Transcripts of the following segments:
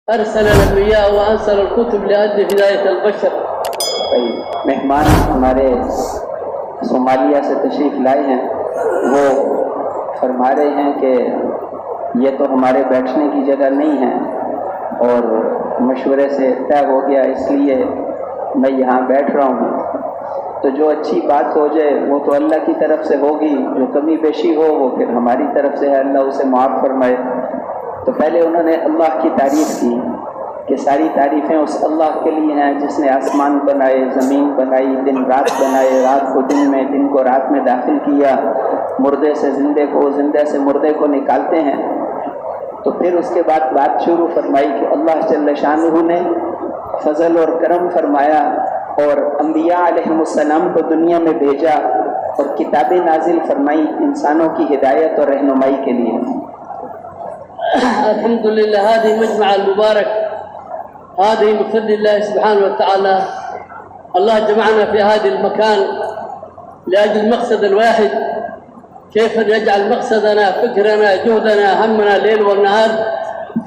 أرسل الأنبياء وأرسل الكتب لأجل هداية البشر. मेहमान हमारे सोमालिया से तशरीफ़ लाए हैं, वो फरमा रहे हैं कि ये तो हमारे बैठने की जगह नहीं है और मशवरे से तय हो गया, इसलिए मैं यहाँ बैठ रहा हूँ। तो जो अच्छी बात हो जाए वो तो अल्लाह की तरफ से होगी, जो कमी पेशी हो वो फिर हमारी तरफ से है, अल्लाह उसे माफ़ फरमाए। तो पहले उन्होंने अल्लाह की तारीफ़ की कि सारी तारीफ़ें उस अल्लाह के लिए हैं जिसने आसमान बनाए, ज़मीन बनाई, दिन रात बनाए, रात को दिन में, दिन को रात में दाखिल किया, मुर्दे से ज़िंदे को, ज़िंदे से मुर्दे को निकालते हैं। तो फिर उसके बाद बात शुरू फरमाई कि अल्लाह जल्ल शानुहु ने फजल और करम फरमाया और अंबिया अलैहिमुस्सलाम को दुनिया में भेजा और किताबें नाजिल फरमाई इंसानों की हिदायत और रहनुमाई के लिए। अल्हम्दुलिल्लाह, हादी मजमा मुबारक, हादी बिफज़्लिल्लाह सुब्हानहु व तआला। अल्लाह जमअना फी हादिल मकान लिअजल मक़सद वाहिद, कैफ़ यजअल मक़सदना फ़िक्रना जुहदना हमना लैल व नहार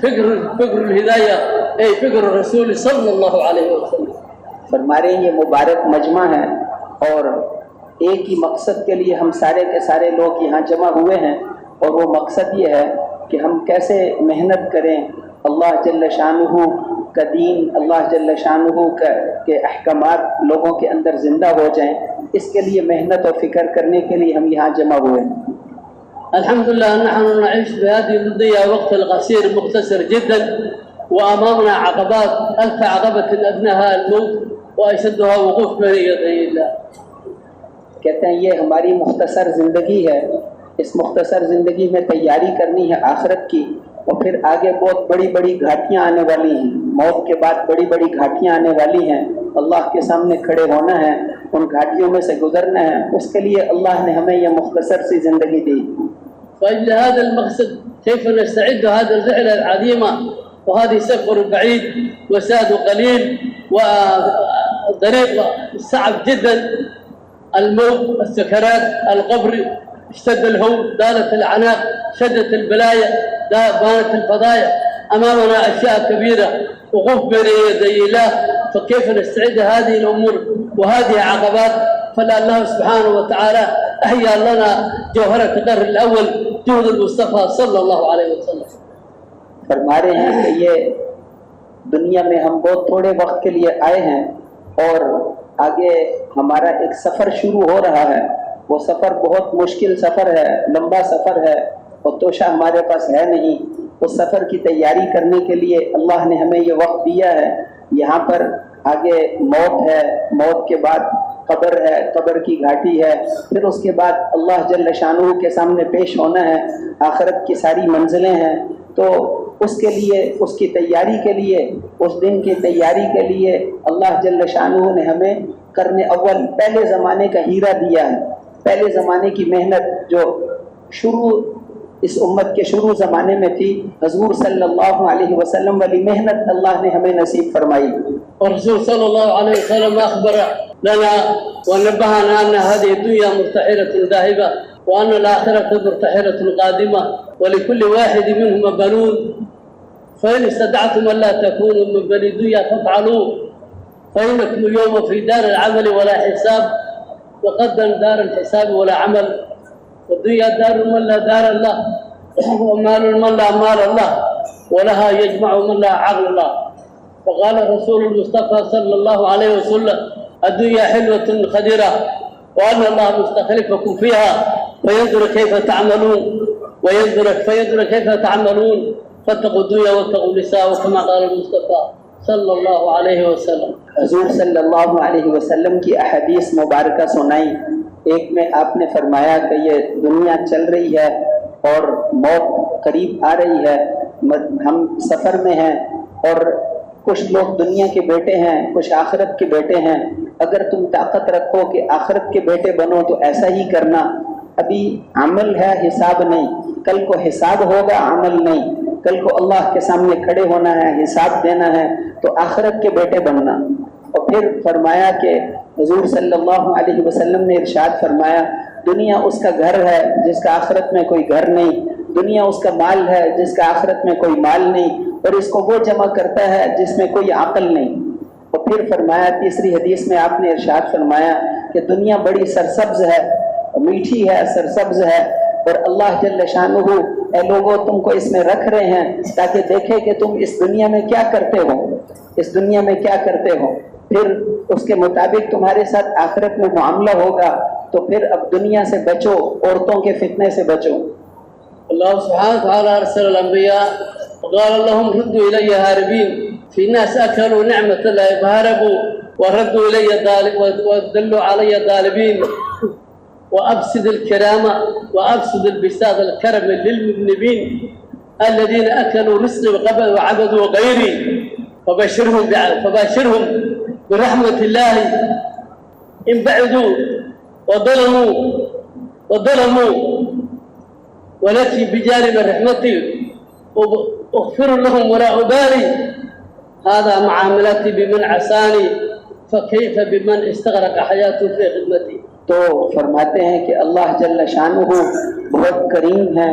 फ़िक्रुल हिदाया ए फ़िक्र रसूल सल्लल्लाहु अलैहि वसल्लम। फरमा रहे हैं ये मुबारक मजमा है और एक ही मकसद के लिए हम सारे के सारे लोग यहाँ जमा हुए हैं और वो मकसद ये है कि हम कैसे मेहनत करें, अल्लाह जल्ल शानुहु का दीन, अल्लाह जल्ल शानुहु के अहकामात लोगों के अंदर ज़िंदा हो जाएं, इसके लिए मेहनत और फ़िक्र करने के लिए हम यहाँ जमा हुए हैं। अल्हम्दुलिल्लाह, नहनु नईश बिहादी दुनिया वक्त क़सीर मुख्तसर जिद्दन व अमामना अक़बात अल्फ अक़बत अदनाहा अल-मौत व अशद्दुहा वक़ूफ़ बैन यदैल्लाह। कहते हैं ये हमारी मुख्तसर ज़िंदगी है, इस मुख्तसर ज़िंदगी में तैयारी करनी है आखिरत की और फिर आगे बहुत बड़ी बड़ी घाटियाँ आने वाली हैं, मौत के बाद बड़ी बड़ी घाटियाँ आने वाली हैं, अल्लाह के सामने खड़े होना है, उन घाटियों में से गुजरना है, उसके लिए अल्लाह ने हमें यह मुख्तसर सी ज़िंदगी दी। فإلى هذا المقصد كيف نستعد هذه الرحلة العظيمة وهذه سفر بعيد وساد قليل وطريق صعب جدا، الموت، السكرات، القبر، اشتد الهول، دارت العناق، شدت البلايا، بانت الفضايع، أمامنا أشياء كبيرة، وقوف بين يدي الله. فكيف نستعد هذه الأمور وهذه عقبات؟ فالله سبحانه وتعالى أحيا لنا جوهرة القرن الأول جهد المصطفى صلى الله عليه वसल्लम। फरमा रहे हैं कि ये दुनिया में हम बहुत थोड़े वक्त के लिए आए हैं और आगे हमारा एक सफ़र शुरू हो रहा है। वो सफ़र बहुत मुश्किल सफ़र है, लंबा सफ़र है और तोशा हमारे पास है नहीं। उस सफ़र की तैयारी करने के लिए अल्लाह ने हमें ये वक्त दिया है। यहाँ पर आगे मौत है, मौत के बाद कब्र है, कब्र की घाटी है, फिर उसके बाद अल्लाह जल्ल शानुहु के सामने पेश होना है, आखिरत की सारी मंजिलें हैं। तो उसके लिए, उसकी तैयारी के लिए, उस दिन की तैयारी के लिए अल्लाह जल्ल शानुहु ने हमें करने अव्वल पहले ज़माने का हीरा दिया है। पहले ज़माने की मेहनत जो शुरू इस उम्मत के शुरू ज़माने में थी, हज़ूर सल्लल्लाहु अलैहि वसल्लम वाली मेहनत अल्लाह ने हमें नसीब फरमाई। और रसूल सल्लल्लाहु अलैहि वसल्लम अख़बर लना व नब्बहना अन्न हाज़िहि दुनिया मुर्तहिलतुन ज़ाहिबा व अन्न अल-आख़िरत मुर्तहिलतुन क़ादिमा व लिकुल्लि वाहिदिन मिनहुम बनून फ़इन इस्ततअतुम अल्ला तकूनु मिन बनी दुनिया फ़फ़अलू फ़इन्नकुम यौम फ़ी दारिल अमल वला हिसाब व क़द्दन दारिल हिसाब वला अमल والدنيا دار من لا دار الله ومال من لا مال الله ولها يجمع من لا عقل الله. وقال الرسول المصطفى صلى الله عليه وسلم الدنيا حلوة خديرة وأن الله مستخلفكم فيها فينظر كيف تعملون فينظر كيف تعملون فاتقوا الدنيا واتقوا النساء كما قال المصطفى صلى الله عليه وسلم। हज़ूर सल्लल्लाहु अलैहि वसल्लम की अहदीस मुबारका सुनाई। एक में आपने फरमाया कि ये दुनिया चल रही है और मौत करीब आ रही है, हम सफ़र में हैं और कुछ लोग दुनिया के बेटे हैं, कुछ आखिरत के बेटे हैं। अगर तुम ताकत रखो कि आखिरत के बेटे बनो तो ऐसा ही करना। अभी अमल है, हिसाब नहीं। कल को हिसाब होगा, अमल नहीं। कल को अल्लाह के सामने खड़े होना है, हिसाब देना है, तो आखिरत के बेटे बनना। और फिर फरमाया कि हुजूर सल्लल्लाहु अलैहि वसल्लम ने इरशाद फरमाया दुनिया उसका घर है जिसका आखिरत में कोई घर नहीं, दुनिया उसका माल है जिसका आखिरत में कोई माल नहीं, और इसको वो जमा करता है जिसमें कोई अक्ल नहीं। और फिर फरमाया तीसरी हदीस में आपने इरशाद फरमाया कि दुनिया बड़ी सरसब्ज है, मीठी है, सरसब्ज है, और अल्लाह जल्ल शानुहु ए लोगों तुमको इसमें रख रहे हैं ताकि देखे कि तुम इस दुनिया में क्या करते हो, इस दुनिया में क्या करते हो, फिर उसके मुताबिक तुम्हारे साथ आखिरत में मामला होगा। तो फिर अब दुनिया से बचो, औरतों के फितने से बचो। अल्लाह सुब्हानहु व तआला अरसल अंबिया क़ाल लहुम रुद्दू इलैया हारिबीन फी नास अकलू निअमतल्लाहि फहरबू व रद्दू इलैया वदल्लू अलैया तालिबीन व अफसिद الكرامة وأفسد البساط الكرم للمذنبين الذين أكلوا رزقي وعبدوا غيري فبشرهم برحمة الله إن بعدوا وظلموا ولكن بجانب رحمتي أغفر لهم ولا أبالي هذا معاملتي بمن عصاني فكيف بمن استغرق حياته في خدمتي। तो फरमाते हैं कि अल्लाह जल्ल शानुहु बहुत करीम है,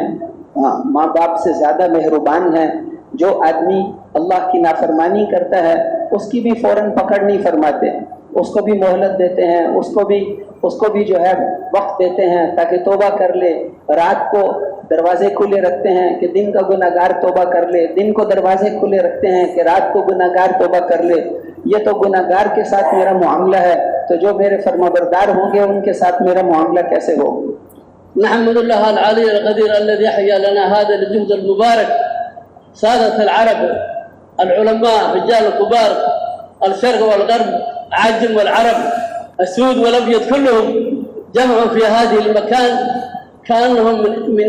माँ बाप से ज़्यादा मेहरबान है। जो आदमी अल्लाह की नाफरमानी करता है उसकी भी फ़ौरन पकड़ नहीं फरमाते, उसको भी मोहलत देते हैं, उसको भी जो है वक्त देते हैं ताकि तौबा कर ले। रात को दरवाजे खुले रखते हैं कि दिन का गुनाहगार तौबा कर ले, दिन को दरवाजे खुले रखते हैं कि रात को गुनाहगार तौबा कर ले। ये तो गुनाहगार के साथ मेरा मामला है, तो जो मेरे फरमाबरदार होंगे उनके साथ मेरा मामला कैसे हो। नहमदुल्लाह अल-अली अल-क़दीर अल्लज़ी अहया लना हाज़ा al-जुहद al-मुबारक सादत al-अरब al-उलमा रिजाल कुबार al-शर्क़ वल-ग़र्ब आजम वल-अरब السود والأبيض كلهم جمعوا في هذه المكان كأنهم من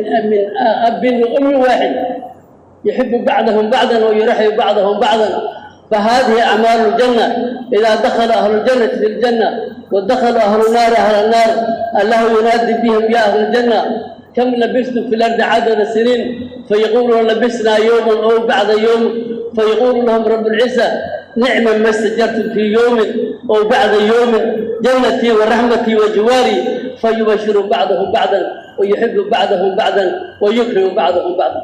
أب وأم واحد، يحب بعضهم بعضا ويرحب بعضهم بعضا. فهذه أعمال الجنة، إذا دخل أهل الجنة في الجنة ودخل أهل النار أهل النار الله ينادي بهم يا أهل الجنة كم لبثتم في الأرض عدد السنين، فيقولون لبثنا يوما أو بعد يوم، فيقول لهم رب العزة نعم ما استجرتم في يوم أو بعد يوم جنتي ورحمتي وجواري، فيبشر بعضهم بعضا ويحب بعضهم بعضا ويكرم بعضهم بعضا.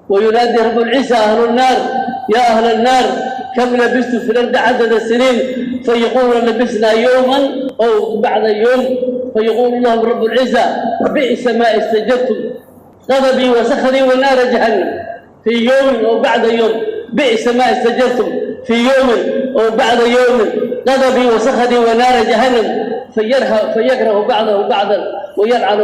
وينادي رب العزة أهل النار يا أهل النار كم لبثتم في الأرض عدد السنين، فيقولون لبثنا يوما أو بعد يوم، فيقول لهم رب العزة بئس ما استجرتم غضبي وسخطي ونار جهنم في يوم أو بعد يوم، بئس ما استجرتم في يوم أو بعد يوم غضبي وسخطي ونار جهنم، فيكره بعضه بعضا ويلعن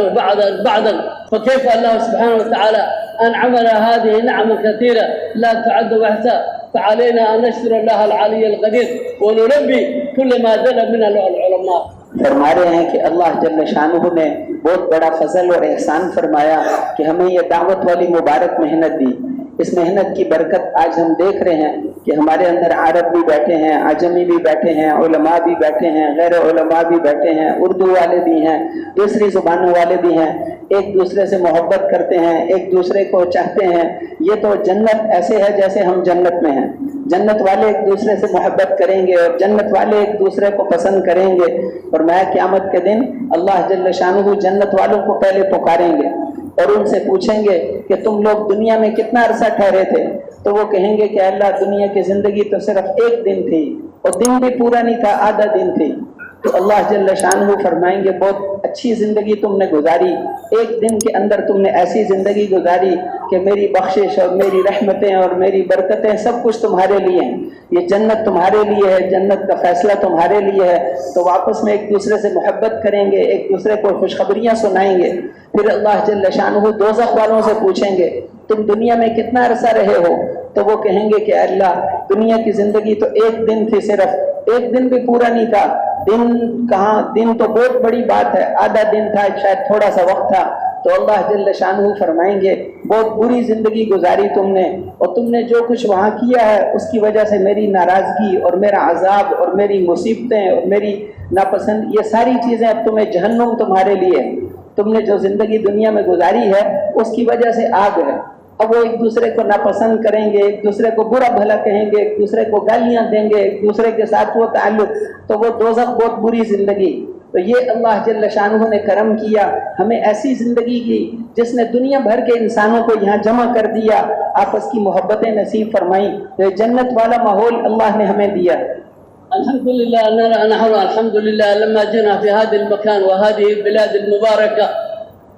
بعضا. فكيف الله سبحانه وتعالى أنعم على هذه نعم كثيرة لا تعد وحساب، فعلينا أن نشكر الله العلي القدير ونلبي كل ما دل من العلماء. फरमा रहे हैं कि अल्लाह जल्ल शानुहु ने बहुत बड़ा फजल और एहसान फरमाया कि हमें ये दावत वाली मुबारक मेहनत दी। इस मेहनत की बरकत आज हम देख रहे हैं कि हमारे अंदर अरब भी बैठे हैं, आजमी भी बैठे हैं, उलमा भी बैठे हैं, गैर उलमा भी बैठे हैं, उर्दू वाले भी हैं, दूसरी ज़ुबानों वाले भी हैं, एक दूसरे से मोहब्बत करते हैं, एक दूसरे को चाहते हैं। ये तो जन्नत ऐसे है जैसे हम जन्नत में हैं। जन्नत वाले एक दूसरे से मोहब्बत करेंगे और जन्नत वाले एक दूसरे को पसंद करेंगे। और मैं क़यामत के दिन अल्लाह जल्ल शानुहु जन्नत वालों को पहले पुकारेंगे और उनसे पूछेंगे कि तुम लोग दुनिया में कितना अरसा ठहरे थे। तो वो कहेंगे कि अल्लाह दुनिया की ज़िंदगी तो सिर्फ एक दिन थी और दिन भी पूरा नहीं था, आधा दिन थी। तो अल्लाह जल्ल शानुहु फरमाएंगे बहुत अच्छी ज़िंदगी तुमने गुजारी, एक दिन के अंदर तुमने ऐसी ज़िंदगी गुजारी कि मेरी बख्शिश और मेरी रहमतें और मेरी बरकतें सब कुछ तुम्हारे लिए हैं, ये जन्नत तुम्हारे लिए है, जन्नत का फैसला तुम्हारे लिए है। तो वापस में एक दूसरे से मोहब्बत करेंगे, एक दूसरे को खुशखबरियाँ सुनाएंगे। फिर अल्लाह जल्ल शानुहु दोज़ख वालों से पूछेंगे तुम दुनिया में कितना अरसा रहे हो। तो वो कहेंगे कि अल्लाह दुनिया की ज़िंदगी तो एक दिन थी, सिर्फ एक दिन भी पूरा नहीं था। दिन कहाँ, दिन तो बहुत बड़ी बात है, आधा दिन था, शायद थोड़ा सा वक्त था। तो अल्लाह जल्ल शानुहु फरमाएंगे बहुत बुरी ज़िंदगी गुजारी तुमने, और तुमने जो कुछ वहाँ किया है उसकी वजह से मेरी नाराज़गी और मेरा अजाब और मेरी मुसीबतें और मेरी नापसंद, ये सारी चीज़ें अब तुम्हें जहन्नुम तुम्हारे लिए। तुमने जो ज़िंदगी दुनिया में गुजारी है उसकी वजह से आग है। अब वो एक दूसरे को नापसंद करेंगे, एक दूसरे को बुरा भला कहेंगे, एक दूसरे को गालियाँ देंगे, एक दूसरे के साथ वो ताल्लुक, तो वो दोज़ख बहुत बुरी ज़िंदगी। तो ये अल्लाह जल्ल शानुहु ने करम किया, हमें ऐसी ज़िंदगी की जिसने दुनिया भर के इंसानों को यहाँ जमा कर दिया, आपस की मोहब्बतें नसीब फरमाई, तो जन्नत वाला माहौल अल्लाह ने हमें दिया। अल्हम्दुलिल्लाह अल्हम्दुलिल्लाह लम्मा जिना फी हादिल मकान व हादिहिल बिलाद अल मुबारका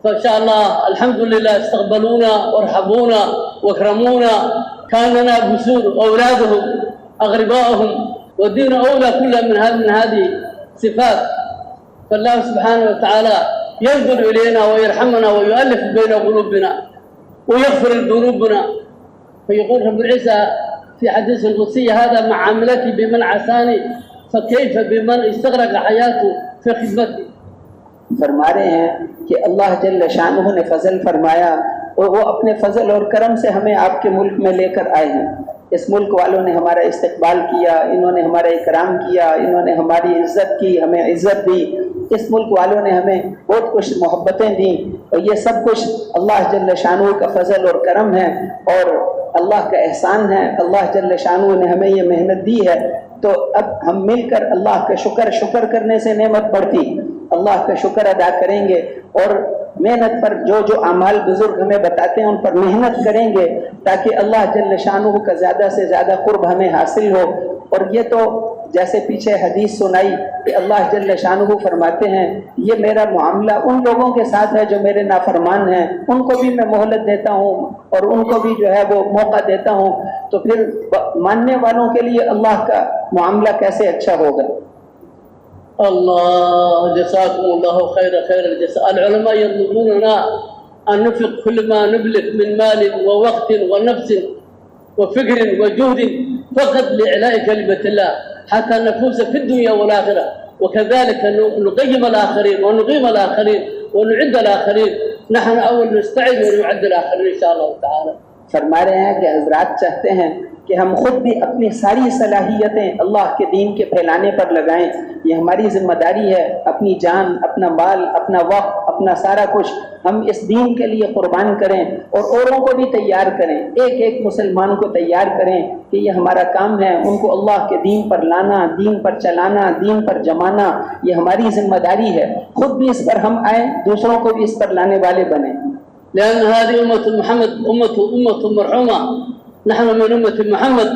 फशाअल्लाह अल्हम्दुलिल्लाह इस्तक़बलूना वरहबूना वकरमूना कान लना बुसूर औलादहुम अग़रिबाहुम व दीन औला कुल्ला min हादिहि सिफ़ात फअल्लाह सुब्हानहु व तआला यंज़ुर इलैना व यरहमुना व युअल्लिफ बैन क़ुलूबिना व यग़फ़िर ज़ुनूबना फयक़ूल रब्बुल इज़्ज़ा في حديث القدسي هذا معاملتي بمن عصاني فكيف بمन استغرق حياته في खिदमती। फरमा रहे हैं कि अल्लाह जल्ल शानुहु ने फजल फरमाया और वो अपने फजल और करम से हमें आपके मुल्क में लेकर आए हैं। इस मुल्क वालों ने हमारा इस्तकबाल किया, इन्होंने हमारा इकराम किया, इन्होंने हमारी इज्जत की, हमें इज्जत दी। इस मुल्क वालों ने हमें बहुत कुछ मोहब्बतें दी और ये सब कुछ अल्लाह जल्ल शानुहु का फजल और करम है और अल्लाह का एहसान है। अल्लाह जल्ल शानुहु ने हमें ये मेहनत दी है, तो अब हम मिलकर अल्लाह का शुक्र करने से नेमत बढ़ती, अल्लाह का शुक्र अदा करेंगे और मेहनत पर जो अमाल बुजुर्ग हमें बताते हैं उन पर मेहनत करेंगे ताकि अल्लाह जल्ल शानुहु का ज़्यादा से ज़्यादा कुर्ब हमें हासिल हो। और ये तो जैसे पीछे हदीस सुनाई कि अल्लाह जल्ल शानुहु फरमाते हैं ये मेरा मामला उन लोगों के साथ है जो मेरे नाफरमान हैं, उनको भी मैं मोहलत देता हूँ और उनको भी जो है वो मौका देता हूँ, तो फिर मानने वालों के लिए अल्लाह का मामला कैसे अच्छा होगा। अल्लाह जज़ाकुमुल्लाहु खैरल जज़ा। अल-उलमा यतलबूना अन नुफ़िक़ कुल्ल मा नमलिक मिन मालिन व वक़्तिन व नफ़्सिन व फ़िक्रिन व जुहदिन फ़क़त लि'ला'i कलिमतिल्लाह हत्ता नफ़ूज़ फ़ी दुनिया वल आख़िरा व कज़ालिक नुक़य्यिम अल-आख़रीन व नुक़ीम अल-आख़रीन व नु'द्द अल-आख़रीन नहनु अव्वल नस्तa'द व नु'द्द अल-आख़रीन इंशाअल्लाह ताला। फरमा रहे हैं कि हज़रात चाहते हैं कि हम खुद भी अपनी सारी सलाहियतें अल्लाह के दीन के फैलाने पर लगाएं। ये हमारी जिम्मेदारी है, अपनी जान, अपना माल, अपना वक्त, अपना सारा कुछ हम इस दीन के लिए कुर्बान करें और औरों को भी तैयार करें, एक एक मुसलमान को तैयार करें कि ये हमारा काम है, उनको अल्लाह के दीन पर लाना, दीन पर चलाना, दीन पर जमाना, ये हमारी जिम्मेदारी है। खुद भी इस पर हम आए, दूसरों को भी इस पर लाने वाले बने। لأن هذه أمة محمد أمة مرحومة، نحن من أمة محمد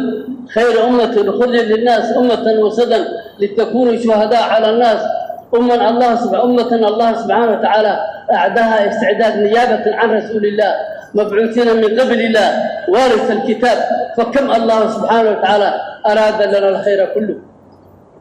خير أمة خرجت للناس أمة وسطا لتكونوا شهداء على الناس، أمة الله سبحانه وتعالى أعدها استعداد نيابة عن رسول الله مبعوثين من قبل الله وارث الكتاب، فكم الله سبحانه وتعالى أراد لنا الخير كله।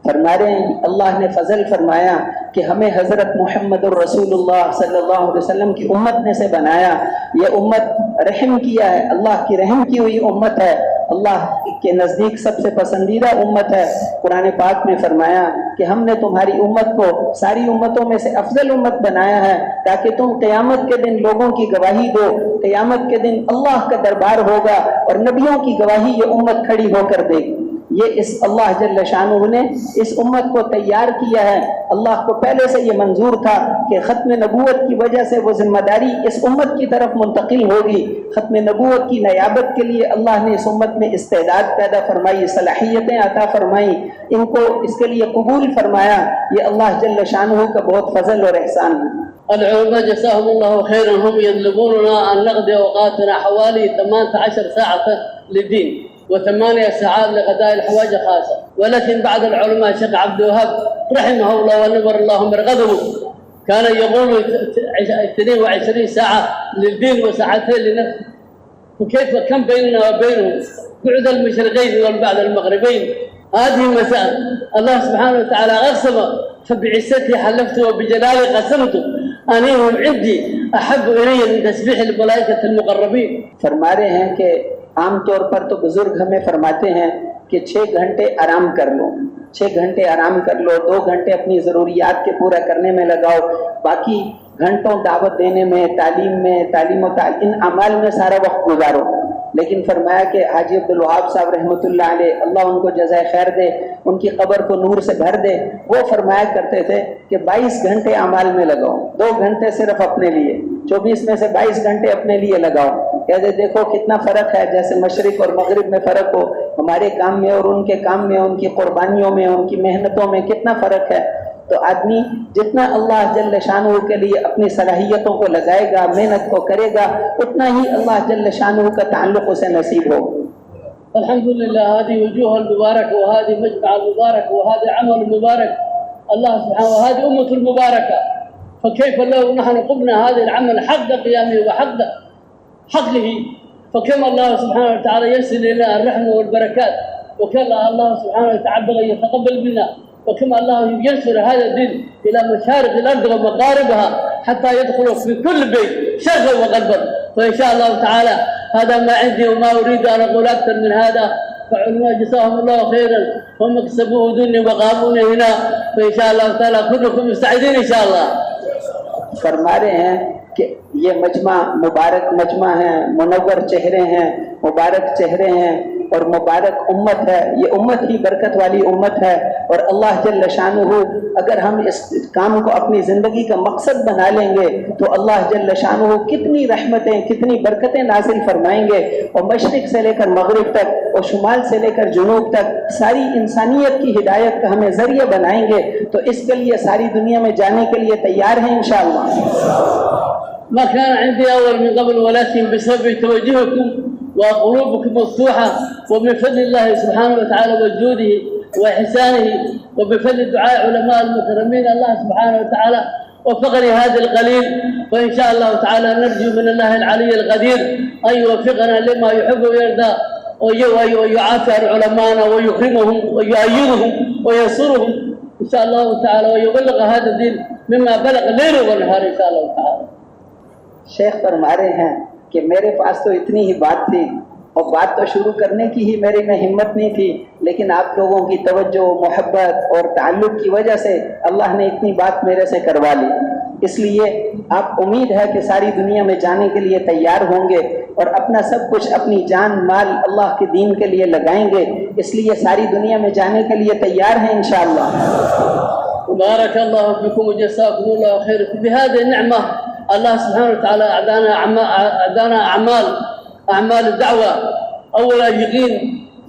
फरमा रहे हैं अल्लाह ने फजल फरमाया कि हमें हज़रत मोहम्मद रसूलुल्लाह सल्लल्लाहु अलैहि वसल्लम की उम्मत में से बनाया। ये उम्मत रहम किया है, अल्लाह की रहम की हुई उम्मत है, अल्लाह के नज़दीक सबसे पसंदीदा उम्मत है। कुरान पाक में फरमाया कि हमने तुम्हारी उम्मत को सारी उम्मतों में से अफजल उम्मत बनाया है ताकि तुम क़यामत के दिन लोगों की गवाही दो। क़यामत के दिन अल्लाह का दरबार होगा और नबियों की गवाही ये उम्मत खड़ी होकर देगी। ये इस अल्लाह जल्ल शानुहु ने इस उम्मत को तैयार किया है। अल्लाह को पहले से ये मंजूर था कि ख़त्म नबूवत की वजह से वो जिम्मेदारी इस उम्मत की तरफ मुंतकिल होगी। ख़त्म नबूवत की नयाबत के लिए अल्लाह ने इस उम्मत में इस्तेदाद पैदा फरमाई, सलाहियतें अता फरमाई, इनको इसके लिए कबूल फरमाया। ये अल्लाह जल्ल शानुहु का बहुत फजल और एहसान है। العلماء جزاهم الله خيرا هم يطلبوننا أن نقضي أوقاتنا حوالي 18 ساعة للدين و8 ساعات لقضاء الحوائج خاصة، ولكن بعض العلماء شيخ عبد الوهاب رحمه الله ونور الله مرقده كان يقول 22 ساعة للدين وساعتين لنفسه، وكيف كم بيننا وبينهم بعد المشرقين والبعد المغربين. هذه مسائل الله سبحانه وتعالى أقسم فبعزته حلفت وبجلاله قسمت أنهم عندي أحب إلي من تسبيح الملائكة المقربين। फरमा रहे हैं कि आम तौर पर तो बुजुर्ग हमें फरमाते हैं कि 6 घंटे आराम कर लो, 6 घंटे आराम कर लो, 2 घंटे अपनी ज़रूरियात के पूरा करने में लगाओ, बाकी घंटों दावत देने में, तालीम इन अमाल में सारा वक्त गुजारो। लेकिन फरमाया कि हाजी अब्दुल वहाब साहब रहमतुल्लाह अलैह, अल्लाह उनको जज़ाए खैर दे, उनकी कब्र को नूर से भर दे, वो फरमाया करते थे कि 22 घंटे अमाल में लगाओ, 2 घंटे सिर्फ अपने लिए, 24 में से 22 घंटे अपने लिए लगाओ। कहते देखो कितना फ़र्क है, जैसे मशरिक और मगरिब में फ़र्क हो, हमारे काम में और उनके काम में, उनकी कुर्बानियों में, उनकी मेहनतों में कितना फ़र्क है। तो आदमी जितना अल्लाह जल्ल शानहू के लिए अपनी सलाहियतों को लगाएगा, मेहनत को करेगा, उतना ही अल्लाह जल्ल शानहू का ताल्लुक उसे नसीब होगा। अल्हम्दुलिल्लाह, हादी वजूह मुबारक व हादी मजमा मुबारक व हादी अमल मुबारक अल्लाह सुब्हानहू व हादी उम्मत मुबारक। فكيف لو نحن قمنا هذا العمل حق قيامه وحق حقه، فكما الله سبحانه وتعالى يرسل لنا الرحمة والبركات، وكما الله سبحانه وتعالى يتقبل منا، وكما الله ينشر هذا الدين إلى مشارق الأرض ومغاربها حتى يدخلوا في كل بيت شرقا وغربا. فإن شاء الله تعالى هذا ما عندي وما أريد أن أقول أكثر من هذا. فعلماء جزاهم الله خيرا، هم كسبوه دني وقامونا هنا، فإن شاء الله تعالى كلكم مستعدين إن شاء الله. फरमा रहे हैं कि ये मजमा मुबारक मजमा है, मुनव्वर चेहरे हैं, मुबारक चेहरे हैं और मुबारक उम्मत है। ये उम्मत ही बरकत वाली उम्मत है और अल्लाह जल्ल शानुहु अगर हम इस काम को अपनी ज़िंदगी का मकसद बना लेंगे तो अल्लाह जल्ल शानुहु कितनी रहमतें, कितनी बरकतें नाजिल फरमाएंगे और मशरिक से लेकर मगरिब तक और शुमाल से लेकर जुनूब तक सारी इंसानियत की हिदायत का हमें ज़रिया बनाएंगे। तो इसके लिए सारी दुनिया में जाने के लिए तैयार हैं इंशाअल्लाह। ما كان عندي أول من قبل، ولكن بسبب توجهكم وقلوبكم مفتوحة وبفضل الله سبحانه وتعالى وجوده وإحسانه وبفضل دعاء علماء المكرمين الله سبحانه وتعالى وفقني هذا القليل. وإن شاء الله تعالى نرجو من الله العلي القدير أن يوفقنا لما يحب ويرضى ويعافي علماءنا ويكرمهم ويؤيدهم وينصرهم إن شاء الله تعالى ويبلغ هذا الدين مما بلغ ليله ونهاره إن شاء الله تعالى. शेख फरमा रहे हैं कि मेरे पास तो इतनी ही बात थी और बात तो शुरू करने की ही मेरे में हिम्मत नहीं थी, लेकिन आप लोगों की तवज्जो, मोहब्बत और ताल्लुक़ की वजह से अल्लाह ने इतनी बात मेरे से करवा ली। इसलिए आप उम्मीद है कि सारी दुनिया में जाने के लिए तैयार होंगे और अपना सब कुछ, अपनी जान माल अल्लाह के दीन के लिए लगाएंगे। इसलिए सारी दुनिया में जाने के लिए तैयार हैं इंशाअल्लाह। बारक अल्लाह फिकुम व जज़ाकुमुल्लाह खैर। बिहादिही निअमा अल्लाह सुब्हानहू व तआला अदाना अमाल الدعوة. أولا يقين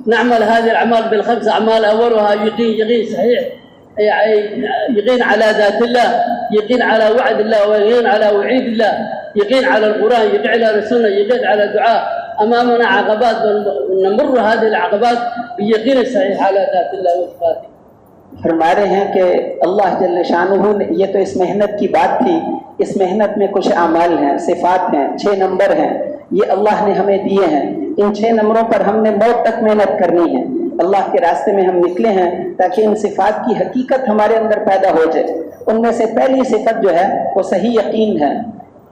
نعمل هذه الأعمال بالخمس أعمال، أولها يقين صحيح، يقين على ذات الله، يقين على وعد الله، ويقين على وعيد الله، يقين على القرآن، يقين على السنة، يقين على الدعاء. أمامنا عقبات نمر هذه العقبات بيقين صحيح على ذات الله وصفاته. फरमा रहे हैं कि अल्लाह जल्ल शानुहु ने, ये तो इस मेहनत की बात थी, इस मेहनत में कुछ अमाल हैं, सिफात हैं, 6 नंबर हैं, ये अल्लाह ने हमें दिए हैं। इन 6 नंबरों पर हमने मौत तक मेहनत करनी है। अल्लाह के रास्ते में हम निकले हैं ताकि इन सिफात की हकीकत हमारे अंदर पैदा हो जाए। उनमें से पहली सिफत जो है वो सही यकीन है,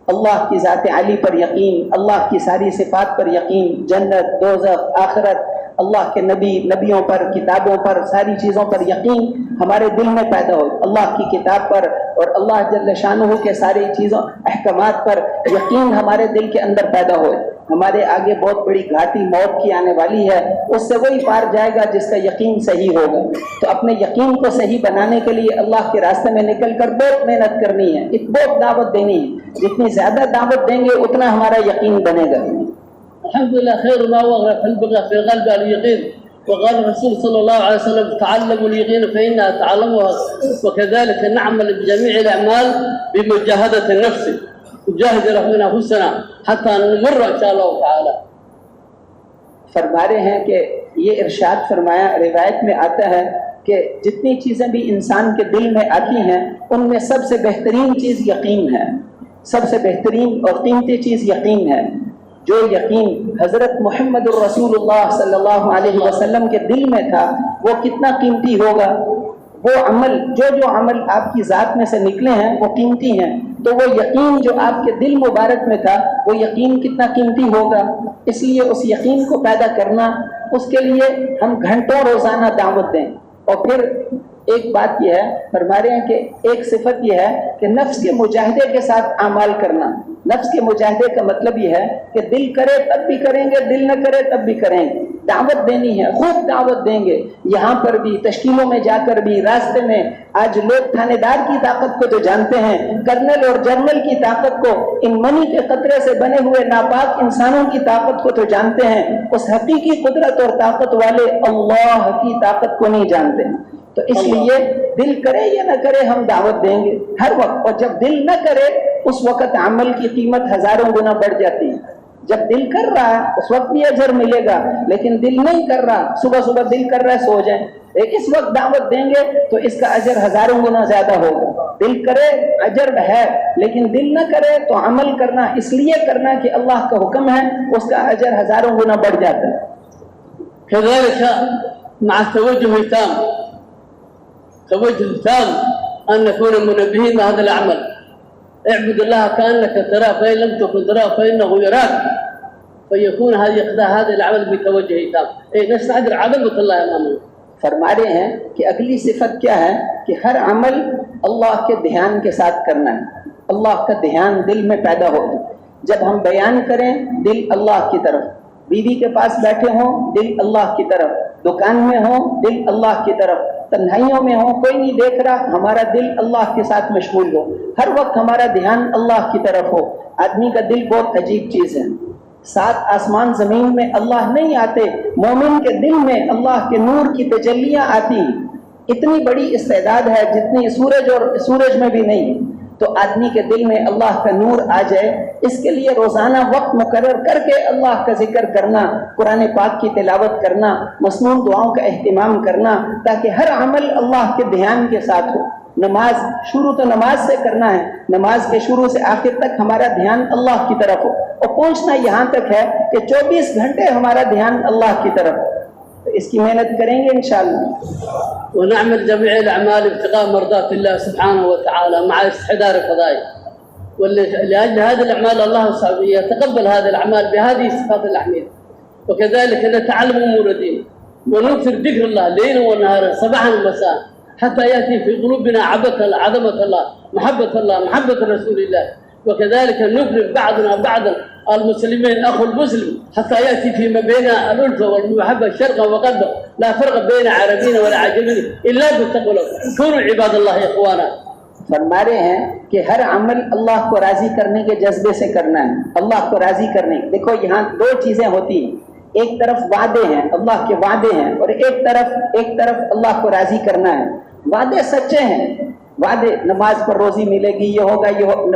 अल्लाह की ज़ात आली पर यकीन, अल्लाह की सारी सिफात पर यकीन, जन्नत, दोज़ख, आखिरत, अल्लाह के नबियों पर, किताबों पर, सारी चीज़ों पर यकीन हमारे दिल में पैदा हो। अल्लाह की किताब पर और अल्लाह जल्ल शानुहु के सारी चीज़ों अहकामात पर यकीन हमारे दिल के अंदर पैदा हो। हमारे आगे बहुत बड़ी घाटी मौत की आने वाली है, उससे वही पार जाएगा जिसका यकीन सही होगा। तो अपने यकीन को सही बनाने के लिए अल्लाह के रास्ते में निकल कर बहुत मेहनत करनी है, बहुत दावत देनी है। जितनी ज़्यादा दावत देंगे उतना हमारा यकीन बनेगा। अल्हम्दुलिल्लाह खैर मा वग़रा फी क़ल्ब अल-यक़ीन وقال الرسول صلى الله عليه وسلم تعلموا اليقين فإنها تعلمها وكذلك نعمل بجميع الأعمال بمجاهدة النفس نجاهد ربنا أنفسنا حتى نمر إن شاء الله تعالى. फरमा रहे हैं कि ये इरशाद फरमाया, रिवायत में आता है कि जितनी चीज़ें भी इंसान के दिल में आती हैं उनमें सबसे बेहतरीन चीज़ यकीन है, सबसे बेहतरीन और कीमती चीज़ यकीन है। जो यकीन हज़रत मुहम्मदुर रसूलुल्लाह सल्लल्लाहु अलैहि वसल्लम के दिल में था वो कितना कीमती होगा। वो अमल, जो अमल आपकी ज़ात में से निकले हैं वो कीमती हैं, तो वो यकीन जो आपके दिल मुबारक में था वो यकीन कितना कीमती होगा। इसलिए उस यकीन को पैदा करना, उसके लिए हम घंटों रोज़ाना दावत दें। और फिर एक बात यह है, फरमा रहे हैं कि एक सिफत यह है कि नफ्स के मुजाहिदे के साथ अमाल करना। नफ्स के मुजाहिदे का मतलब यह है कि दिल करे तब भी करेंगे, दिल न करे तब भी करेंगे। दावत देनी है, खूब दावत देंगे, यहाँ पर भी, तश्कीलों में जाकर भी, रास्ते में। आज लोग थानेदार की ताकत को तो जानते हैं, कर्नल और जनरल की ताकत को, इन मनी के कतरे से बने हुए नापाक इंसानों की ताकत को तो जानते हैं, उस हकीकी कुदरत और ताकत वाले अल्लाह की ताकत को नहीं जानते। तो तो इसलिए दिल करे या न करे हम दावत देंगे हर वक्त, और जब दिल न करे उस वक्त अमल की कीमत हजारों गुना बढ़ जाती है। जब दिल कर रहा है उस वक्त भी अजर मिलेगा, लेकिन दिल नहीं कर रहा, सुबह सुबह दिल कर रहा है सो जाए, इस वक्त दावत देंगे तो इसका अजर हजारों गुना ज्यादा होगा। दिल करे अजर है, लेकिन दिल न करे तो अमल करना इसलिए करना कि अल्लाह का हुक्म है, उसका अजर हजारों गुना बढ़ जाता है। كذلك مع التوجه التام، توجه تام أن نكون منبهين بهذا العمل. اعبد الله كأنك تراه فإن لم تكن تراه فإنه يراك، فيكون هذا العمل بتوجه تام. نستحضر عظمة الله أمامنا. फरमा रहे हैं कि अगली सिफत क्या है कि हर अमल अल्लाह के ध्यान के साथ करना है। अल्लाह का ध्यान दिल में पैदा हो। जब हम बयान करें दिल अल्लाह की तरफ, बीवी के पास बैठे हों दिल अल्लाह की तरफ, दुकान में हो दिल अल्लाह की तरफ, तन्हाइयों में हो कोई नहीं देख रहा हमारा दिल अल्लाह के साथ मशगूल हो, हर वक्त हमारा ध्यान अल्लाह की तरफ हो। आदमी का दिल बहुत अजीब चीज है। 7 आसमान जमीन में अल्लाह नहीं आते, मोमिन के दिल में अल्लाह के नूर की तजल्लियां आती। इतनी बड़ी इस्तेदाद है जितनी सूरज में भी नहीं। तो आदमी के दिल में अल्लाह का नूर आ जाए, इसके लिए रोजाना वक्त मुकर्रर करके अल्लाह का जिक्र करना, कुरान पाक की तिलावत करना, मसनून दुआओं का एहतिमाम करना, ताकि हर अमल अल्लाह के ध्यान के साथ हो। नमाज शुरू तो नमाज से करना है, नमाज के शुरू से आखिर तक हमारा ध्यान अल्लाह की तरफ हो, और पहुंचना यहाँ तक है कि 24 घंटे हमारा ध्यान अल्लाह की तरफ हो। तो इसकी मेहनत करेंगे इंशाअल्लाह। ونعمل جميع الأعمال ابتغاء مرضات الله سبحانه وتعالى مع استحضار الفضائل، ولأجل هذه الأعمال الله يتقبل هذه الأعمال بهذه الصفات الأحمية. وكذلك نتعلم أمور الدين ونكثر ذكر الله ليلا ونهارا صباحا ومساء، حتى يأتي في قلوبنا عظمة الله، محبة الله، محبة رسول الله. وكذلك نكرم بعضنا بعضا، المسلمين أخو المسلم، حتى يأتي فيما بين الألفة والمحبة شرقا وغربا، لا فرق بين عربين ولا عجمين إلا بالتقوى. كونوا عباد الله إخوانا. फरमा रहे हैं कि हर अमल अल्लाह को राजी करने के जज्बे से करना है, अल्लाह को राजी करने। देखो यहाँ 2 चीजें होती हैं, एक तरफ वादे हैं, अल्लाह के वादे हैं, और एक तरफ अल्लाह को राजी करना है। वादे सच्चे हैं, वादे नमाज पर रोजी मिलेगी, ये होगा,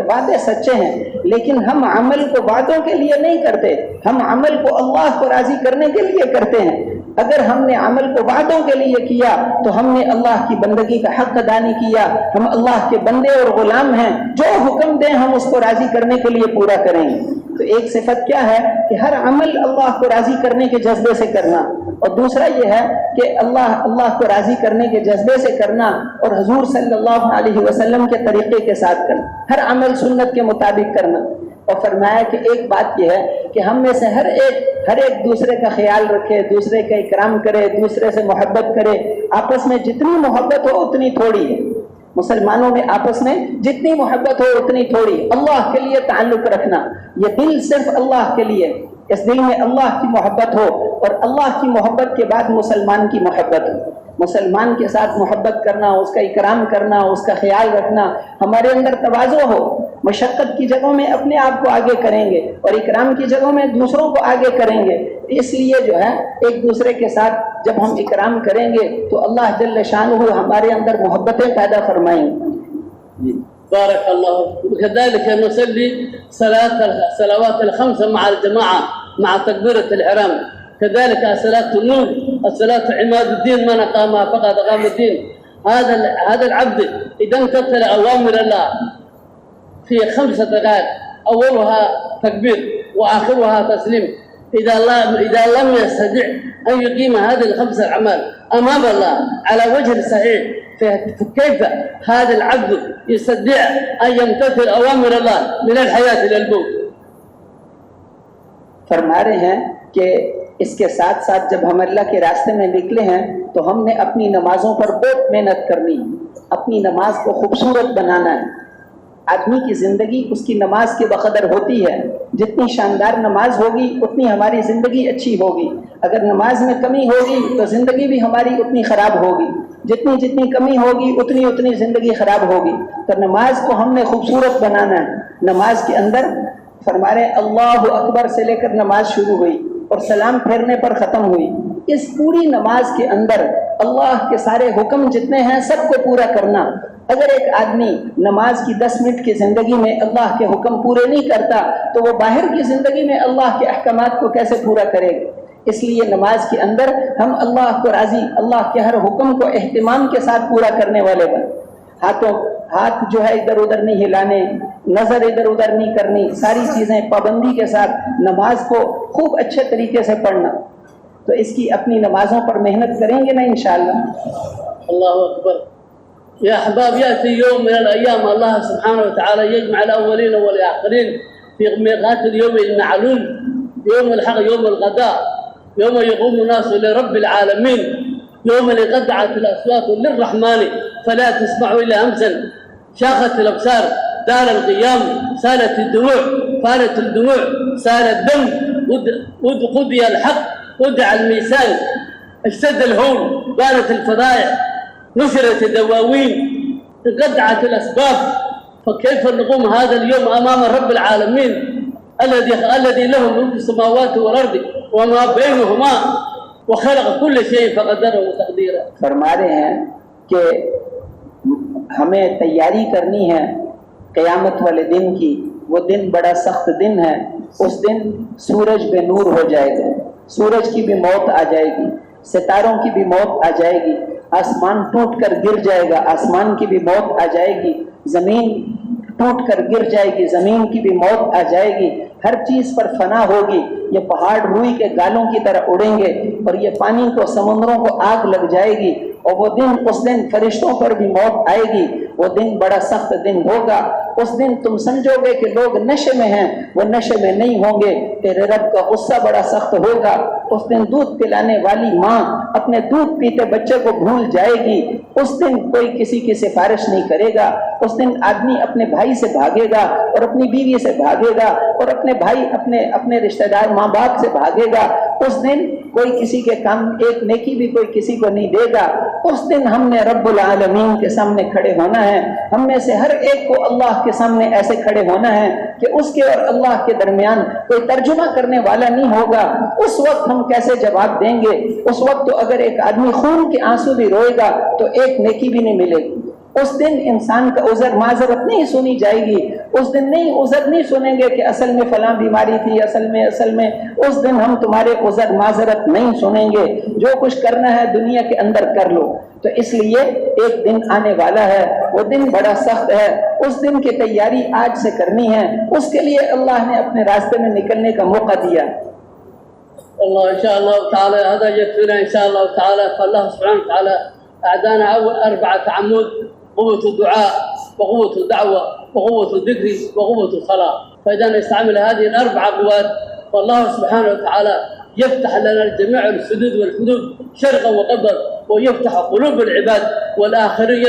वादे सच्चे हैं, लेकिन हम अमल को वादों के लिए नहीं करते, हम अमल को अल्लाह को राजी करने के लिए करते हैं। अगर हमने अमल को वादों के लिए किया तो हमने अल्लाह की बंदगी का हक अदा नहीं किया। हम अल्लाह के बंदे और गुलाम हैं, जो हुक्म दें हम उसको राजी करने के लिए पूरा करेंगे। तो एक सिफत क्या है कि हर अमल अल्लाह को राजी करने के जज्बे से करना, और दूसरा ये है कि अल्लाह को राजी करने के जज्बे से करना और हुजूर सल्लल्लाहु अलैहि वसल्लम के तरीके के साथ करना, हर अमल सुन्नत के मुताबिक करना। और फरमाया कि एक बात यह है कि हम में से हर एक दूसरे का ख्याल रखे, दूसरे का इकराम करे, दूसरे से मोहब्बत करे। आपस में जितनी मोहब्बत हो उतनी थोड़ी है, मुसलमानों में आपस में जितनी मोहब्बत हो उतनी थोड़ी। अल्लाह के लिए ताल्लुक रखना, ये दिल सिर्फ अल्लाह के लिए, इस दिल में अल्लाह की मोहब्बत हो, और अल्लाह की मोहब्बत के बाद मुसलमान की मोहब्बत हो। मुसलमान के साथ मोहब्बत करना, उसका इकराम करना, उसका ख्याल रखना, हमारे अंदर तवाज़ो हो। मशक्क़त की जगहों में अपने आप को आगे करेंगे और इकराम की जगहों में दूसरों को आगे करेंगे। इसलिए जो है एक दूसरे के साथ जब हम इकराम करेंगे तो अल्लाह जल्ल शानुहु हमारे अंदर मोहब्बतें पैदा फरमाएंगे। بارك الله. وكذلك نصلي صلوات الخمس مع الجماعة مع تكبيرة الإحرام. كذلك الصلاة النور، الصلاة عماد الدين، من أقامها فقد أقام الدين. هذا العبد إذا امتثل أوامر الله في 5 دقائق، أولها تكبير وآخرها تسليم. إذا لم يستطع أن يقيم هذه ال5 أعمال أمام الله على وجه الصحيح، فكيف هذا العبد يستطيع أن يمتثل أوامر الله من الحياة إلى الموت؟ फरमा रहे हैं कि इसके साथ साथ जब हम अल्लाह के रास्ते में निकले हैं तो हमने अपनी नमाजों पर बहुत मेहनत करनी, अपनी नमाज को खूबसूरत बनाना है। आदमी की ज़िंदगी उसकी नमाज के बकदर होती है, जितनी शानदार नमाज होगी उतनी हमारी ज़िंदगी अच्छी होगी। अगर नमाज में कमी होगी तो ज़िंदगी भी हमारी उतनी ख़राब होगी, जितनी कमी होगी उतनी ज़िंदगी ख़राब होगी। तो नमाज को हमने खूबसूरत बनाना है। नमाज के अंदर फरमा रहे अल्लाहु अकबर से लेकर नमाज शुरू हुई और सलाम फेरने पर ख़त्म हुई। इस पूरी नमाज के अंदर अल्लाह के सारे हुक्म जितने हैं सबको पूरा करना। अगर एक आदमी नमाज की 10 मिनट की ज़िंदगी में अल्लाह के हुक्म पूरे नहीं करता तो वो बाहर की ज़िंदगी में अल्लाह के अहकामात को कैसे पूरा करेगा। इसलिए नमाज के अंदर हम अल्लाह को राज़ी, अल्लाह के हर हुक्म को एहतिमाम के साथ पूरा करने वाले बन। हाथ जो है इधर उधर नहीं हिलाने, नज़र इधर उधर नहीं करनी, सारी चीज़ें पाबंदी के साथ नमाज को खूब अच्छे तरीके से पढ़ना। तो इसकी अपनी नमाजों पर मेहनत करेंगे ना इंशाअल्लाह। अल्लाहु अकबर। या अहबाब, याती यौम मिन अल-अय्याम अल्लाह सुब्हानहु व तआला यजमअ अल-अव्वलीन वल-आखिरीन फी मीक़ात al-यौम al-मअलूम यौम al-हक़ यौम al-ग़दा यौम यक़ूमु الناس لرب العالمين يوم لقطعت الأصوات للرحمن فلا تسمع إلا همسا شاخت الأبصار دار القيام سالت الدموع فارت الدموع سال الدم قضي الحق ودع الميزان اشتد الهول بانت الفضائح نشرت الدواوين انقطعت الأسباب. فكيف نقوم هذا اليوم أمام رب العالمين الذي له ملك السماوات والأرض وما بينهما وخلق كل شيء فقدره تقديرا. फरमा रहे हैं कि हमें तैयारी करनी है क़यामत वाले दिन की। वो दिन बड़ा सख्त दिन है। उस दिन सूरज बेनूर हो जाएगा, सूरज की भी मौत आ जाएगी, सितारों की भी मौत आ जाएगी, आसमान टूट कर गिर जाएगा, आसमान की भी मौत आ जाएगी, ज़मीन टूट कर गिर जाएगी, ज़मीन की भी मौत आ जाएगी, हर चीज़ पर फना होगी। ये पहाड़ रुई के गालों की तरह उड़ेंगे और ये पानी को, समुद्रों को आग लग जाएगी। और वो दिन, उस दिन फरिश्तों पर भी मौत आएगी। वो दिन बड़ा सख्त दिन होगा। उस दिन तुम समझोगे कि लोग नशे में हैं, वो नशे में नहीं होंगे। तेरे रब का गुस्सा बड़ा सख्त होगा। उस दिन दूध पिलाने वाली माँ अपने दूध पीते बच्चे को भूल जाएगी। उस दिन कोई किसी की सिफारिश नहीं करेगा। उस दिन आदमी अपने भाई से भागेगा और अपनी बीवी से भागेगा और अपने भाई अपने रिश्तेदार माँ बाप से भागेगा। उस दिन कोई किसी के काम, एक नेकी भी कोई किसी को नहीं देगा। उस दिन हमने रब्बुल आलमीन के सामने खड़े होना है। हम में से हर एक को अल्लाह के सामने ऐसे खड़े होना है कि उसके और अल्लाह के दरमियान कोई तर्जुमा करने वाला नहीं होगा। उस वक्त हम कैसे जवाब देंगे? उस वक्त तो अगर एक आदमी खून के आंसू भी रोएगा तो एक नेकी भी नहीं मिलेगी। उस दिन इंसान का उज़र माजरत नहीं सुनी जाएगी। उस दिन उज़र नहीं सुनेंगे कि असल में फलां बीमारी थी, असल में। उस दिन हम तुम्हारे उज़र माजरत नहीं सुनेंगे। जो कुछ करना है दुनिया के अंदर कर लो। तो इसलिए एक दिन आने वाला है, वो दिन बड़ा सख्त है। उस दिन की तैयारी आज से करनी है। उसके लिए अल्लाह ने अपने रास्ते में निकलने का मौका दिया। والله إن شاء الله تعالى هذا يكفينا إن شاء الله تعالى. فالله سبحانه وتعالى أعدانا أول 4 عمود: قوة الدعاء وقوة الدعوة وقوة الذكر وقوة الصلاة. فإذا نستعمل هذه ال4 قوات والله سبحانه وتعالى يفتح لنا جميع السدود والحدود شرقا وغربا ويفتح قلوب العباد والآخرين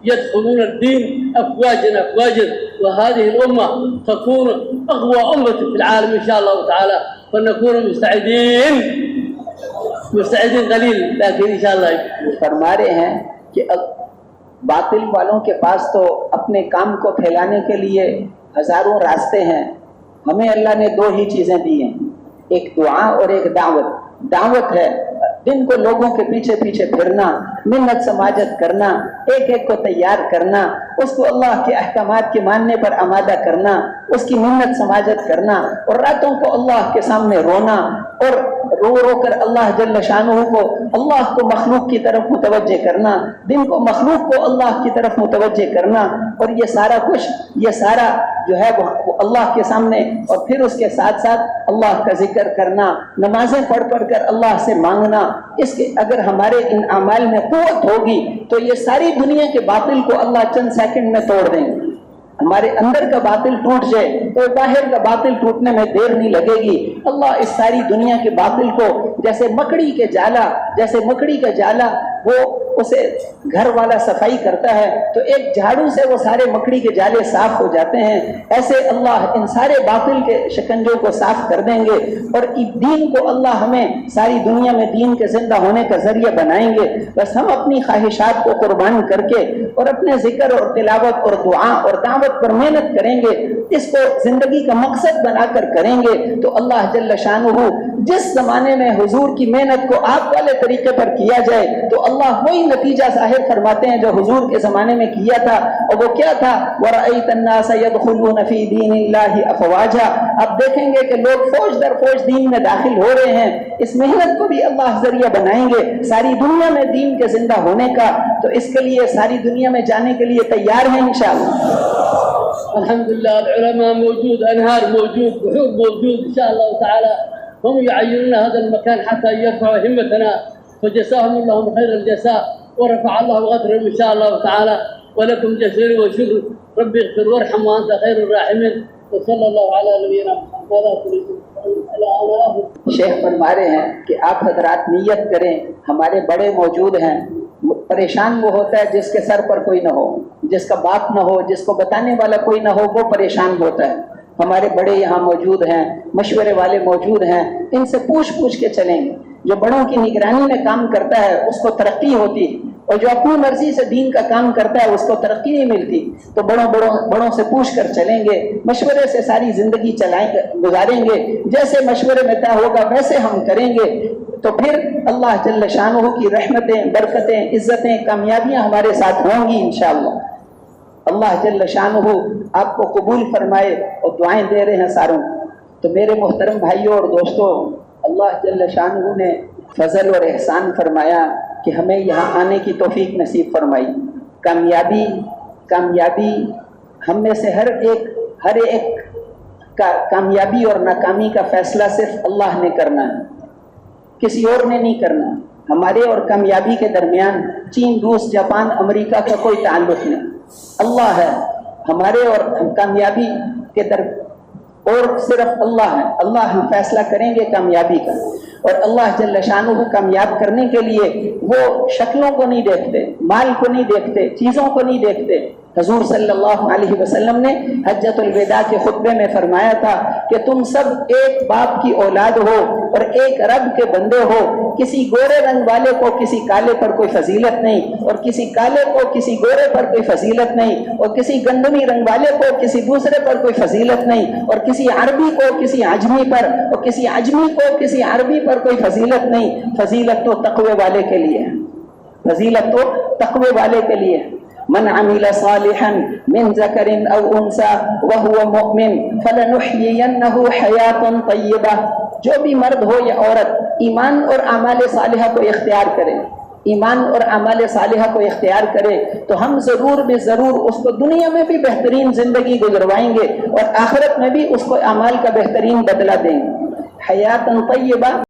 يدخلون الدين أفواجا وهذه الأمة تكون أقوى أمة في العالم إن شاء الله تعالى. فنكون مستعدين قليل لكن إن شاء الله. फरमा रहे हैं कि बातिल वालों के पास तो अपने काम को फैलाने के लिए हजारों रास्ते हैं। हमें अल्लाह ने 2 ही चीज़ें दी हैं, एक दुआ और एक दावत। दावत है दिन को लोगों के पीछे पीछे फिरना, मिन्नत समाजत करना, एक एक को तैयार करना, उसको अल्लाह के अहकामात के मानने पर आमादा करना, उसकी मिन्नत समाजत करना और रातों को अल्लाह के सामने रोना और रो कर अल्लाह जल्ल शानुहु को, अल्लाह को मखलूक की तरफ मुतवज्जे करना, दिन को मखलूक को अल्लाह की तरफ मुतवज्जे करना। और ये सारा कुछ, ये सारा जो है वो अल्लाह के सामने। और फिर उसके साथ साथ अल्लाह का जिक्र करना, नमाजें पढ़ कर अल्लाह से मांगना। इसके अगर हमारे इन अमाल में कुव्वत होगी तो ये सारी दुनिया के बातिल को अल्लाह चंद सेकंड में तोड़ देंगे। हमारे अंदर का बातिल टूट जाए तो बाहर का बातिल टूटने में देर नहीं लगेगी। अल्लाह इस सारी दुनिया के बातिल को जैसे मकड़ी का जाला वो उसे घर वाला सफाई करता है तो एक झाड़ू से वो सारे मकड़ी के जाले साफ हो जाते हैं, ऐसे अल्लाह इन सारे बातिल के शिकंजों को साफ कर देंगे और दीन को अल्लाह हमें सारी दुनिया में दीन के जिंदा होने का जरिया बनाएंगे। बस हम अपनी ख्वाहिशात को कुर्बान करके और अपने जिक्र और तिलावत और दुआ और दावत पर मेहनत करेंगे, इसको जिंदगी का मकसद बनाकर करेंगे तो अल्लाह जल्ल शानुहु जिस जमाने में हुजूर की मेहनत को आप वाले तरीके पर किया जाए तो अल्लाह वही नतीजा जाहिर फरमाते हैं जो हुजूर के जमाने में किया था। और वो क्या था? वरअयतन्नास यदखुलून फी दीनिल्लाहि अफवाजा। अब देखेंगे कि लोग फौज दर फौज दीन में दाखिल हो रहे हैं। इस मेहनत को भी अल्लाह जरिया बनाएंगे सारी दुनिया में दीन के जिंदा होने का। तो इसके लिए सारी दुनिया में जाने के लिए तैयार हैं इंशाअल्लाह। अल्हम्दुलिल्लाह, उलमा मौजूद, अनहार मौजूद, बहूर मौजूद, इंशाअल्लाह ताला हम युअय्यिनून हज़ा अल-मकान हत्ता यरफ़अू हिम्मतना फजज़ाहुम अल्लाहु खैरल जज़ा व रफ़अ अल्लाहु क़द्रहुम इंशाअल्लाह ताला व लकुम जज़ील व शुक्र रब्बि इग़फिर वरहम व अंत खैरुर राहिमीन व सल्लल्लाहु अला नबियिना मुहम्मद। शेख फरमा रहे हैं कि आप हजरात नियत करें, हमारे बड़े मौजूद हैं। परेशान वो होता है जिसके सर पर कोई ना हो, जिसका बाप ना हो, जिसको बताने वाला कोई ना हो, वो परेशान होता है। हमारे बड़े यहाँ मौजूद हैं, मशवरे वाले मौजूद हैं, इनसे पूछ के चलेंगे। जो बड़ों की निगरानी में काम करता है उसको तरक्की होती है और जो अपनी मर्जी से दीन का काम करता है उसको तरक्की नहीं मिलती। तो बड़ों से पूछ कर चलेंगे, मशवरे से सारी जिंदगी गुजारेंगे। जैसे मशवरे में तय होगा वैसे हम करेंगे तो फिर अल्लाह जल्ल शानुहु की रहमतें, बरकतें, इज्जतें, कामयाबियां हमारे साथ होंगी इंशाअल्लाह। अल्लाह जल्ल शानुहु आपको कबूल फरमाए और दुआएं दे रहे हैं सारों। तो मेरे मोहतरम भाइयों और दोस्तों, अल्लाह जल्ल शानुहु ने फजल और एहसान फरमाया कि हमें यहाँ आने की तौफीक नसीब फरमाई। कामयाबी हम में से हर एक का कामयाबी और नाकामी का फैसला सिर्फ अल्लाह ने करना है, किसी और ने नहीं करना। हमारे और कामयाबी के दरमियान चीन, रूस, जापान, अमेरिका का कोई ताल्लुक नहीं। अल्लाह है हमारे और कामयाबी के और सिर्फ अल्लाह है। अल्लाह हम फैसला करेंगे कामयाबी का। और अल्लाह जल्ल शानुहु कामयाब करने के लिए वो शक्लों को नहीं देखते, माल को नहीं देखते, चीज़ों को नहीं देखते। हजूर सल्लल्लाहु अलैहि वसल्लम ने हज्जतुल विदा के खुतबे में फरमाया था कि तुम सब एक बाप की औलाद हो और एक रब के बंदे हो। किसी गोरे रंग वाले को किसी काले पर कोई फजीलत नहीं और किसी काले को किसी गोरे पर कोई फजीलत नहीं और किसी गंदमी रंग वाले को किसी दूसरे पर कोई फजीलत नहीं और किसी अरबी को किसी आजमी पर और किसी आजमी को किसी अरबी पर कोई फजीलत नहीं। फजीलत तो तक़वे वाले के लिए है, फजीलत तो तक़वे वाले के लिए है। मन अमिल सालिहन मिन ज़करिन औ उन्सा व हुवा मुमिन फलनुहयियन्नहु हयातन तय्यबा। जो भी मर्द हो या औरत ईमान और अमाल सालिहा को इख्तियार करे, ईमान और अमाल सालिहा को इख्तियार करे तो हम ज़रूर बेज़रूर उसको दुनिया में भी बेहतरीन ज़िंदगी गुजरवाएंगे और आखिरत में भी उसको अमाल का बेहतरीन बदला देंगे। हयातन तय्यबा